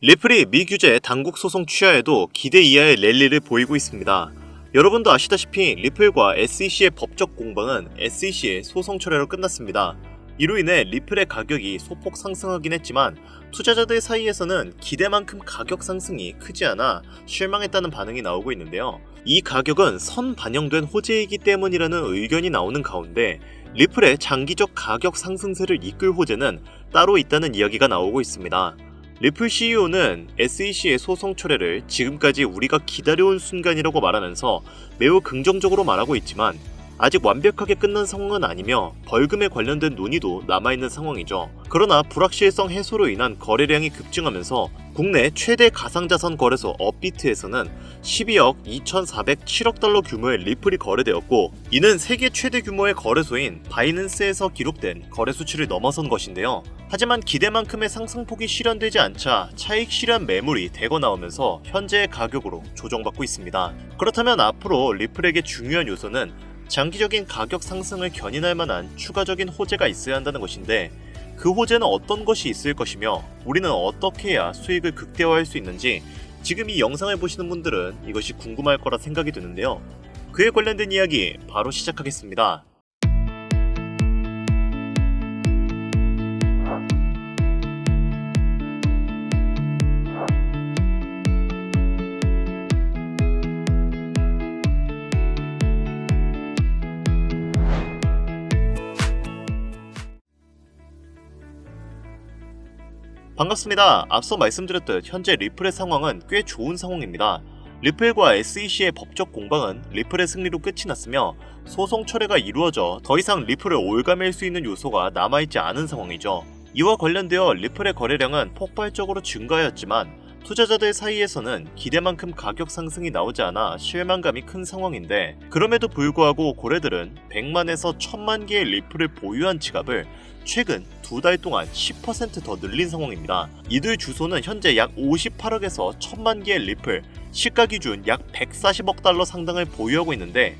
리플이 미 규제 당국 소송 취하에도 기대 이하의 랠리를 보이고 있습니다. 여러분도 아시다시피 리플과 SEC의 법적 공방은 SEC의 소송 철회로 끝났습니다. 이로 인해 리플의 가격이 소폭 상승하긴 했지만 투자자들 사이에서는 기대만큼 가격 상승이 크지 않아 실망했다는 반응이 나오고 있는데요. 이 가격은 선 반영된 호재이기 때문이라는 의견이 나오는 가운데 리플의 장기적 가격 상승세를 이끌 호재는 따로 있다는 이야기가 나오고 있습니다. 리플 CEO는 SEC의 소송 철회를 지금까지 우리가 기다려온 순간이라고 말하면서 매우 긍정적으로 말하고 있지만 아직 완벽하게 끝난 상황은 아니며 벌금에 관련된 논의도 남아있는 상황이죠. 그러나 불확실성 해소로 인한 거래량이 급증하면서 국내 최대 가상자산 거래소 업비트에서는 12억 2,407억 달러 규모의 리플이 거래되었고, 이는 세계 최대 규모의 거래소인 바이낸스에서 기록된 거래 수치를 넘어선 것인데요. 하지만 기대만큼의 상승폭이 실현되지 않자 차익 실현 매물이 대거 나오면서 현재의 가격으로 조정받고 있습니다. 그렇다면 앞으로 리플에게 중요한 요소는 장기적인 가격 상승을 견인할 만한 추가적인 호재가 있어야 한다는 것인데, 그 호재는 어떤 것이 있을 것이며 우리는 어떻게 해야 수익을 극대화할 수 있는지 지금 이 영상을 보시는 분들은 이것이 궁금할 거라 생각이 드는데요. 그에 관련된 이야기 바로 시작하겠습니다. 반갑습니다. 앞서 말씀드렸듯 현재 리플의 상황은 꽤 좋은 상황입니다. 리플과 SEC의 법적 공방은 리플의 승리로 끝이 났으며 소송 철회가 이루어져 더 이상 리플을 올가맬 수 있는 요소가 남아있지 않은 상황이죠. 이와 관련되어 리플의 거래량은 폭발적으로 증가하였지만 투자자들 사이에서는 기대만큼 가격 상승이 나오지 않아 실망감이 큰 상황인데, 그럼에도 불구하고 고래들은 100만에서 1000만 개의 리플을 보유한 지갑을 최근 2달 동안 10% 더 늘린 상황입니다. 이들 주소는 현재 약 58억에서 1000만 개의 리플, 시가 기준 약 140억 달러 상당을 보유하고 있는데,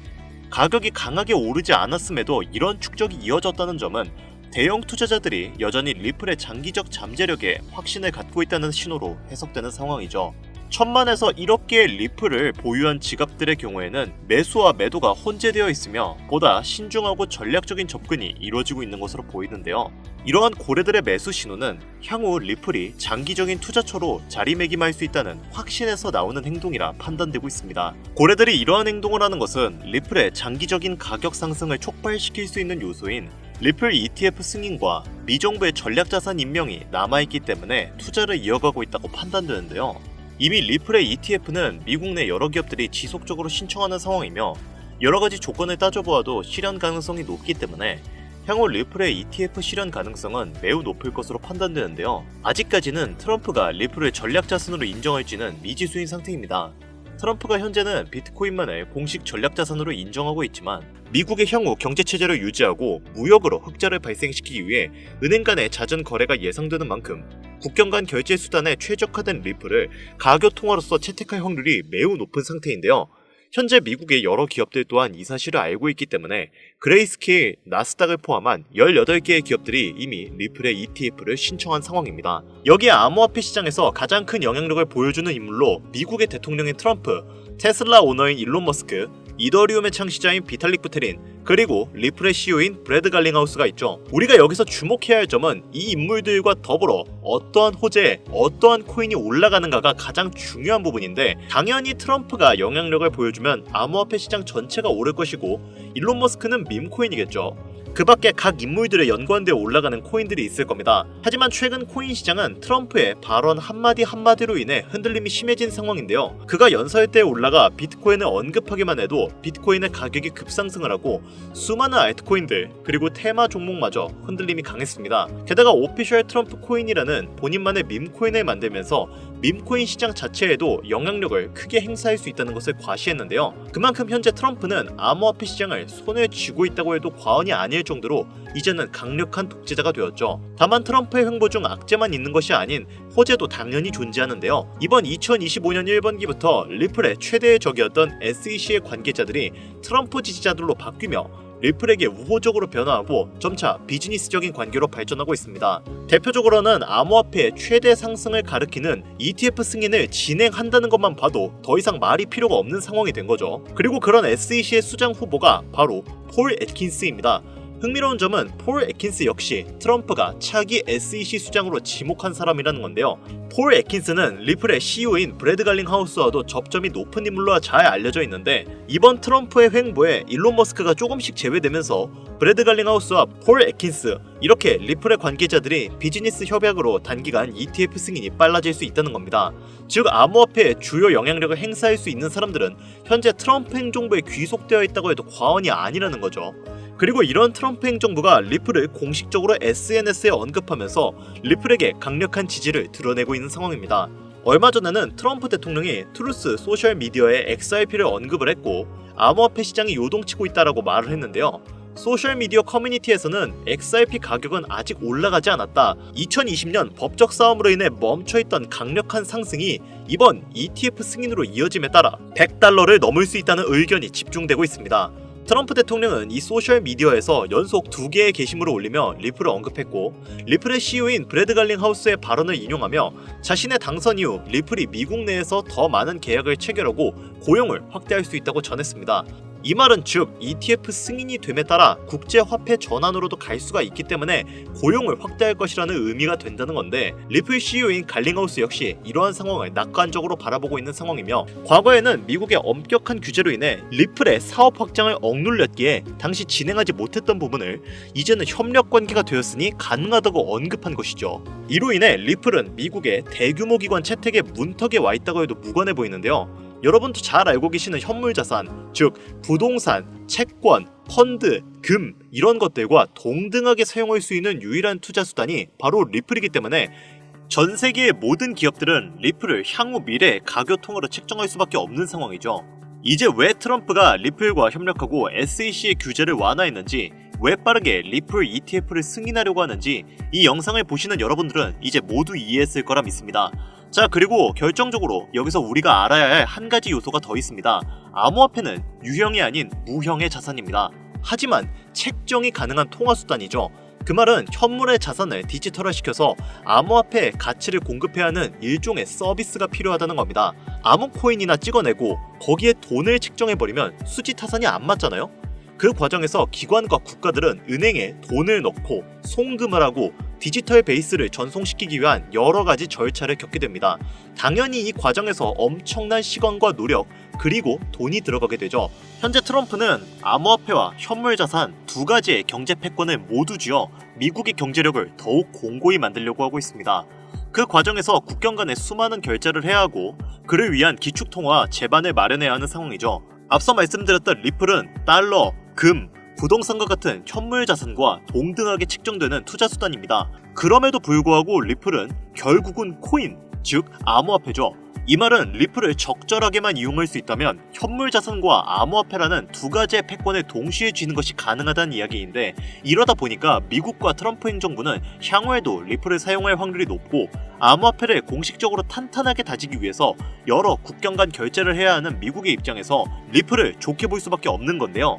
가격이 강하게 오르지 않았음에도 이런 축적이 이어졌다는 점은 대형 투자자들이 여전히 리플의 장기적 잠재력에 확신을 갖고 있다는 신호로 해석되는 상황이죠. 1000만에서 1억 개의 리플을 보유한 지갑들의 경우에는 매수와 매도가 혼재되어 있으며 보다 신중하고 전략적인 접근이 이루어지고 있는 것으로 보이는데요. 이러한 고래들의 매수 신호는 향후 리플이 장기적인 투자처로 자리매김할 수 있다는 확신에서 나오는 행동이라 판단되고 있습니다. 고래들이 이러한 행동을 하는 것은 리플의 장기적인 가격 상승을 촉발시킬 수 있는 요소인 리플 ETF 승인과 미정부의 전략자산 임명이 남아있기 때문에 투자를 이어가고 있다고 판단되는데요. 이미 리플의 ETF는 미국 내 여러 기업들이 지속적으로 신청하는 상황이며 여러가지 조건을 따져보아도 실현 가능성이 높기 때문에 향후 리플의 ETF 실현 가능성은 매우 높을 것으로 판단되는데요. 아직까지는 트럼프가 리플을 전략자산으로 인정할지는 미지수인 상태입니다. 트럼프가 현재는 비트코인만을 공식 전략자산으로 인정하고 있지만 미국의 향후 경제체제를 유지하고 무역으로 흑자를 발생시키기 위해 은행 간의 자전 거래가 예상되는 만큼 국경 간 결제 수단에 최적화된 리플을 가교 통화로서 채택할 확률이 매우 높은 상태인데요. 현재 미국의 여러 기업들 또한 이 사실을 알고 있기 때문에 그레이스케일, 나스닥을 포함한 18개의 기업들이 이미 리플의 ETF를 신청한 상황입니다. 여기에 암호화폐 시장에서 가장 큰 영향력을 보여주는 인물로 미국의 대통령인 트럼프, 테슬라 오너인 일론 머스크, 이더리움의 창시자인 비탈릭 부테린, 그리고 리플의 CEO인 브래드 갈링하우스가 있죠. 우리가 여기서 주목해야 할 점은 이 인물들과 더불어 어떠한 호재에 어떠한 코인이 올라가는가가 가장 중요한 부분인데, 당연히 트럼프가 영향력을 보여주면 암호화폐 시장 전체가 오를 것이고 일론 머스크는 밈코인이겠죠. 그 밖에 각 인물들의 연관되어 올라가는 코인들이 있을 겁니다. 하지만 최근 코인 시장은 트럼프의 발언 한마디 한마디로 인해 흔들림이 심해진 상황인데요. 그가 연설 때 올라가 비트코인을 언급하기만 해도 비트코인의 가격이 급상승을 하고 수많은 알트코인들 그리고 테마 종목마저 흔들림이 강했습니다. 게다가 오피셜 트럼프 코인이라는 본인만의 밈코인을 만들면서 밈코인 시장 자체에도 영향력을 크게 행사할 수 있다는 것을 과시했는데요. 그만큼 현재 트럼프는 암호화폐 시장을 손에 쥐고 있다고 해도 과언이 아닐 정도로 이제는 강력한 독재자가 되었죠. 다만 트럼프의 횡보 중 악재만 있는 것이 아닌 호재도 당연히 존재하는데요. 이번 2025년 1분기부터 리플의 최대의 적이었던 SEC의 관계자들이 트럼프 지지자들로 바뀌며 리플에게 우호적으로 변화하고 점차 비즈니스적인 관계로 발전하고 있습니다. 대표적으로는 암호화폐의 최대 상승을 가리키는 ETF 승인을 진행한다는 것만 봐도 더 이상 말이 필요가 없는 상황이 된 거죠. 그리고 그런 SEC의 수장 후보가 바로 폴 애킨스입니다. 흥미로운 점은 폴 애킨스 역시 트럼프가 차기 SEC 수장으로 지목한 사람이라는 건데요. 폴 애킨스는 리플의 CEO인 브래드 갈링하우스와도 접점이 높은 인물로 잘 알려져 있는데, 이번 트럼프의 횡보에 일론 머스크가 조금씩 제외되면서 브래드 갈링하우스와 폴 애킨스, 이렇게 리플의 관계자들이 비즈니스 협약으로 단기간 ETF 승인이 빨라질 수 있다는 겁니다. 즉 암호화폐의 주요 영향력을 행사할 수 있는 사람들은 현재 트럼프 행정부에 귀속되어 있다고 해도 과언이 아니라는 거죠. 그리고 이런 트럼프 행정부가 리플을 공식적으로 SNS에 언급하면서 리플에게 강력한 지지를 드러내고 있는 상황입니다. 얼마 전에는 트럼프 대통령이 트루스 소셜미디어에 XRP를 언급을 했고 암호화폐 시장이 요동치고 있다라고 말을 했는데요. 소셜미디어 커뮤니티에서는 XRP 가격은 아직 올라가지 않았다. 2020년 법적 싸움으로 인해 멈춰있던 강력한 상승이 이번 ETF 승인으로 이어짐에 따라 $100를 넘을 수 있다는 의견이 집중되고 있습니다. 트럼프 대통령은 이 소셜미디어에서 연속 2개의 게시물을 올리며 리플을 언급했고, 리플의 CEO인 브래드 갈링하우스의 발언을 인용하며 자신의 당선 이후 리플이 미국 내에서 더 많은 계약을 체결하고 고용을 확대할 수 있다고 전했습니다. 이 말은 즉 ETF 승인이 됨에 따라 국제화폐 전환으로도 갈 수가 있기 때문에 고용을 확대할 것이라는 의미가 된다는 건데, 리플 CEO인 갈링하우스 역시 이러한 상황을 낙관적으로 바라보고 있는 상황이며, 과거에는 미국의 엄격한 규제로 인해 리플의 사업 확장을 억눌렸기에 당시 진행하지 못했던 부분을 이제는 협력 관계가 되었으니 가능하다고 언급한 것이죠. 이로 인해 리플은 미국의 대규모 기관 채택의 문턱에 와 있다고 해도 무관해 보이는데요. 여러분도 잘 알고 계시는 현물자산, 즉 부동산, 채권, 펀드, 금 이런 것들과 동등하게 사용할 수 있는 유일한 투자 수단이 바로 리플이기 때문에 전 세계의 모든 기업들은 리플을 향후 미래의 가교통으로 책정할 수밖에 없는 상황이죠. 이제 왜 트럼프가 리플과 협력하고 SEC의 규제를 완화했는지, 왜 빠르게 리플 ETF를 승인하려고 하는지 이 영상을 보시는 여러분들은 이제 모두 이해했을 거라 믿습니다. 자, 그리고 결정적으로 여기서 우리가 알아야 할 한 가지 요소가 더 있습니다. 암호화폐는 유형이 아닌 무형의 자산입니다. 하지만 책정이 가능한 통화수단이죠. 그 말은 현물의 자산을 디지털화시켜서 암호화폐의 가치를 공급해야 하는 일종의 서비스가 필요하다는 겁니다. 아무 코인이나 찍어내고 거기에 돈을 책정해버리면 수지타산이 안 맞잖아요? 그 과정에서 기관과 국가들은 은행에 돈을 넣고 송금을 하고 디지털 베이스를 전송시키기 위한 여러 가지 절차를 겪게 됩니다. 당연히 이 과정에서 엄청난 시간과 노력, 그리고 돈이 들어가게 되죠. 현재 트럼프는 암호화폐와 현물자산 두 가지의 경제 패권을 모두 쥐어 미국의 경제력을 더욱 공고히 만들려고 하고 있습니다. 그 과정에서 국경 간에 수많은 결제를 해야 하고 그를 위한 기축통화 제반을 마련해야 하는 상황이죠. 앞서 말씀드렸던 리플은 달러, 금, 부동산과 같은 현물 자산과 동등하게 측정되는 투자 수단입니다. 그럼에도 불구하고 리플은 결국은 코인, 즉 암호화폐죠. 이 말은 리플을 적절하게만 이용할 수 있다면 현물 자산과 암호화폐라는 두 가지의 패권을 동시에 쥐는 것이 가능하다는 이야기인데, 이러다 보니까 미국과 트럼프 행정부는 향후에도 리플을 사용할 확률이 높고 암호화폐를 공식적으로 탄탄하게 다지기 위해서 여러 국경 간 결제를 해야 하는 미국의 입장에서 리플을 좋게 볼 수밖에 없는 건데요.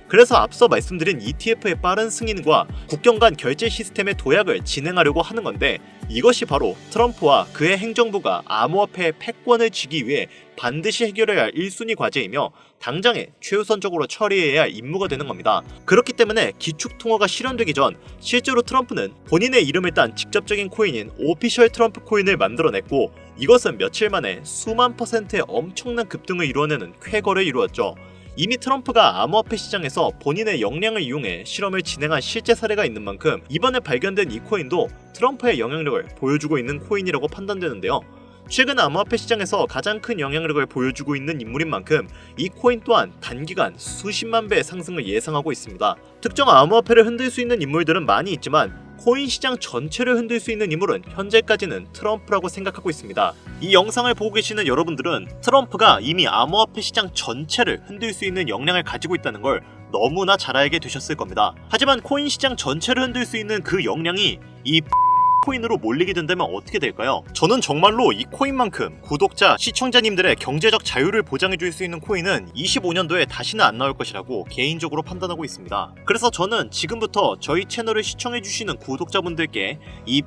그래서 앞서 말씀드린 ETF의 빠른 승인과 국경 간 결제 시스템의 도약을 진행하려고 하는 건데, 이것이 바로 트럼프와 그의 행정부가 암호화폐의 패권을 쥐기 위해 반드시 해결해야 할 1순위 과제이며 당장에 최우선적으로 처리해야 할 임무가 되는 겁니다. 그렇기 때문에 기축통화가 실현되기 전 실제로 트럼프는 본인의 이름을 딴 직접적인 코인인 오피셜 트럼프 코인을 만들어냈고, 이것은 며칠 만에 수만 %의 엄청난 급등을 이루어내는 쾌거를 이루었죠. 이미 트럼프가 암호화폐 시장에서 본인의 역량을 이용해 실험을 진행한 실제 사례가 있는 만큼 이번에 발견된 이 코인도 트럼프의 영향력을 보여주고 있는 코인이라고 판단되는데요. 최근 암호화폐 시장에서 가장 큰 영향력을 보여주고 있는 인물인 만큼 이 코인 또한 단기간 수십만 배의 상승을 예상하고 있습니다. 특정 암호화폐를 흔들 수 있는 인물들은 많이 있지만 코인 시장 전체를 흔들 수 있는 인물은 현재까지는 트럼프라고 생각하고 있습니다. 이 영상을 보고 계시는 여러분들은 트럼프가 이미 암호화폐 시장 전체를 흔들 수 있는 역량을 가지고 있다는 걸 너무나 잘 알게 되셨을 겁니다. 하지만 코인 시장 전체를 흔들 수 있는 그 역량이 이 코인으로 몰리게 된다면 어떻게 될까요? 저는 정말로 이 코인만큼 구독자, 시청자님들의 경제적 자유를 보장해줄 수 있는 코인은 25년도에 다시는 안 나올 것이라고 개인적으로 판단하고 있습니다. 그래서 저는 지금부터 저희 채널을 시청해주시는 구독자분들께 이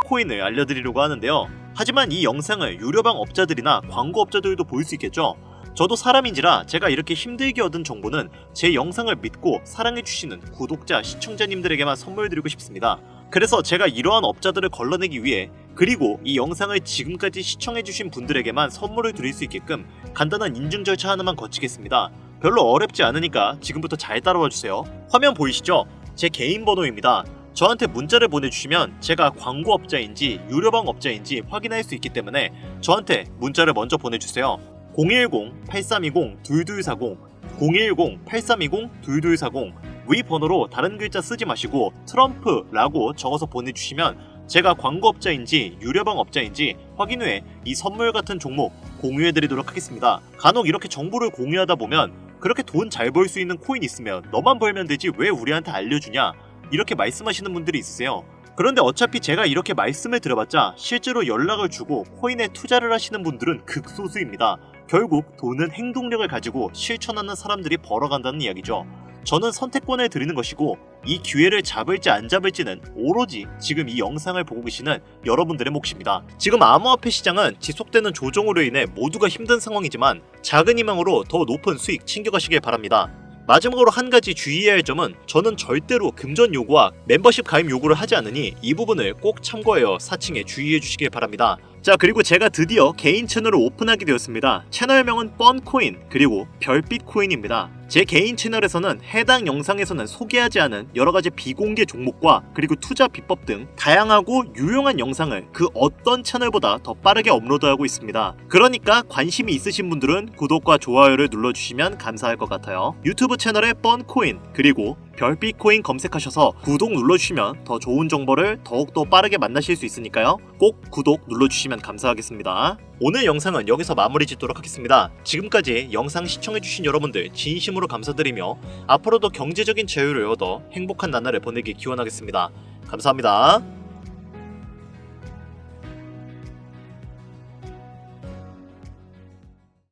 코인을 알려드리려고 하는데요. 하지만 이 영상을 유료방 업자들이나 광고업자들도 볼 수 있겠죠? 저도 사람인지라 제가 이렇게 힘들게 얻은 정보는 제 영상을 믿고 사랑해주시는 구독자, 시청자님들에게만 선물드리고 싶습니다. 그래서 제가 이러한 업자들을 걸러내기 위해, 그리고 이 영상을 지금까지 시청해주신 분들에게만 선물을 드릴 수 있게끔 간단한 인증 절차 하나만 거치겠습니다. 별로 어렵지 않으니까 지금부터 잘 따라와주세요. 화면 보이시죠? 제 개인 번호입니다. 저한테 문자를 보내주시면 제가 광고업자인지 유료방 업자인지 확인할 수 있기 때문에 저한테 문자를 먼저 보내주세요. 010-8320-2240 010-8320-2240 위 번호로 다른 글자 쓰지 마시고 트럼프라고 적어서 보내주시면 제가 광고업자인지 유료방 업자인지 확인 후에 이 선물 같은 종목 공유해드리도록 하겠습니다. 간혹 이렇게 정보를 공유하다 보면 그렇게 돈 잘 벌 수 있는 코인 있으면 너만 벌면 되지 왜 우리한테 알려주냐, 이렇게 말씀하시는 분들이 있으세요. 그런데 어차피 제가 이렇게 말씀을 드려봤자 실제로 연락을 주고 코인에 투자를 하시는 분들은 극소수입니다. 결국 돈은 행동력을 가지고 실천하는 사람들이 벌어간다는 이야기죠. 저는 선택권을 드리는 것이고 이 기회를 잡을지 안 잡을지는 오로지 지금 이 영상을 보고 계시는 여러분들의 몫입니다. 지금 암호화폐 시장은 지속되는 조정으로 인해 모두가 힘든 상황이지만 작은 희망으로 더 높은 수익 챙겨가시길 바랍니다. 마지막으로 한 가지 주의해야 할 점은 저는 절대로 금전 요구와 멤버십 가입 요구를 하지 않으니 이 부분을 꼭 참고하여 사칭에 주의해 주시길 바랍니다. 자, 그리고 제가 드디어 개인 채널을 오픈하게 되었습니다. 채널명은 뻔코인 그리고 별빛코인입니다. 제 개인 채널에서는 해당 영상에서는 소개하지 않은 여러가지 비공개 종목과 그리고 투자 비법 등 다양하고 유용한 영상을 그 어떤 채널보다 더 빠르게 업로드하고 있습니다. 그러니까 관심이 있으신 분들은 구독과 좋아요를 눌러주시면 감사할 것 같아요. 유튜브 채널에 뻔코인 그리고 별빛코인 검색하셔서 구독 눌러주시면 더 좋은 정보를 더욱더 빠르게 만나실 수 있으니까요. 꼭 구독 눌러주시면 감사하겠습니다. 오늘 영상은 여기서 마무리 짓도록 하겠습니다. 지금까지 영상 시청해주신 여러분들 진심으로 감사드리며 앞으로도 경제적인 자유를 얻어 행복한 나날을 보내길 기원하겠습니다. 감사합니다.